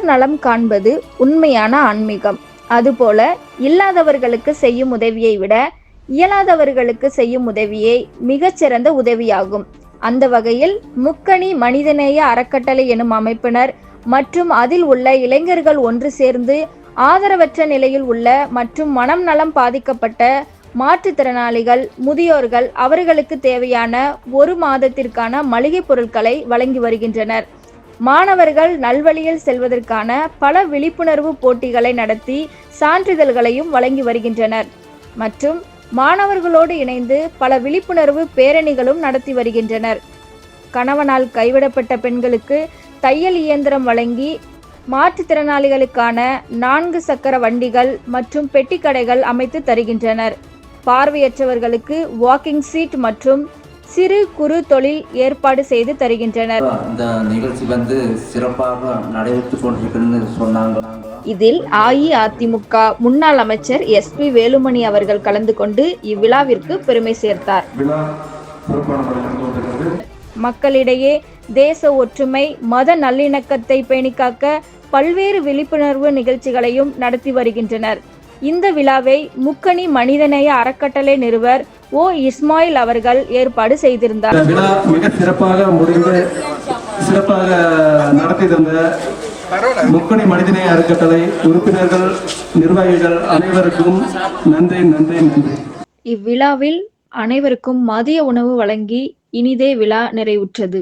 நலம் காண்பது உண்மையான ஆன்மீகம். அதுபோல இல்லாதவர்களுக்கு செய்யும் உதவியை விட இயலாதவர்களுக்கு செய்யும் உதவியே மிகச்சிறந்த உதவியாகும். அந்த வகையில் முக்கணி மனிதநேய அறக்கட்டளை எனும் அமைப்பினர் மற்றும் அதில் உள்ள இளைஞர்கள் ஒன்று சேர்ந்து ஆதரவற்ற நிலையில் உள்ள மற்றும் மனம் நலம் பாதிக்கப்பட்ட மாற்றுத்திறனாளிகள், முதியோர்கள் அவர்களுக்கு தேவையான 1 மாதத்திற்கான மளிகை பொருட்களை வழங்கி வருகின்றனர். மாணவர்கள் நல்வழியில் செல்வதற்கான பல விழிப்புணர்வு போட்டிகளை நடத்தி சான்றிதழ்களையும் வழங்கி வருகின்றனர். மற்றும் மாணவர்களோடு இணைந்து பல விழிப்புணர்வு பேரணிகளும் நடத்தி வருகின்றனர். கணவனால் கைவிடப்பட்ட பெண்களுக்கு தையல் இயந்திரம் வழங்கி மாற்றுத்திறனாளிகளுக்கான 4 சக்கர வண்டிகள் மற்றும் பெட்டிக்கடைகள் அமைத்து தருகின்றனர். பார்வையற்றவர்களுக்கு வாக்கிங் சீட் மற்றும் சிறு குறு தொழில் ஏற்பாடு செய்து தருகின்றனர். இந்த நிகழ்ச்சி சிறப்பாக நடைபெற்றுக் கொண்டிருக்கிறது சொன்னாங்க. இதில் அஇஅதிமுக முன்னாள் அமைச்சர் SP வேலுமணி அவர்கள் கலந்து கொண்டு இவ்விழாவிற்கு பெருமை சேர்த்தார். மக்களிடையே தேச ஒற்றுமை, மத நல்லிணக்கத்தை பேணிக்காக்க பல்வேறு விழிப்புணர்வு நிகழ்ச்சிகளையும் நடத்தி வருகின்றனர். இந்த விழாவை முக்கணி மனிதநேய அறக்கட்டளை நிறுவர் O. இஸ்மாயில் அவர்கள் ஏற்பாடு செய்திருந்தார். விழா மிக சிறப்பாக முடிந்து சிறப்பாக நடத்தி தந்த முக்கணி மனிதநேய அறக்கட்டளை உறுப்பினர்கள், நிர்வாகிகள் அனைவருக்கும் நன்றி நன்றி நன்றி. இவ்விழாவில் அனைவருக்கும் மதிய உணவு வழங்கி இனிதே விழா நிறைவுற்றது.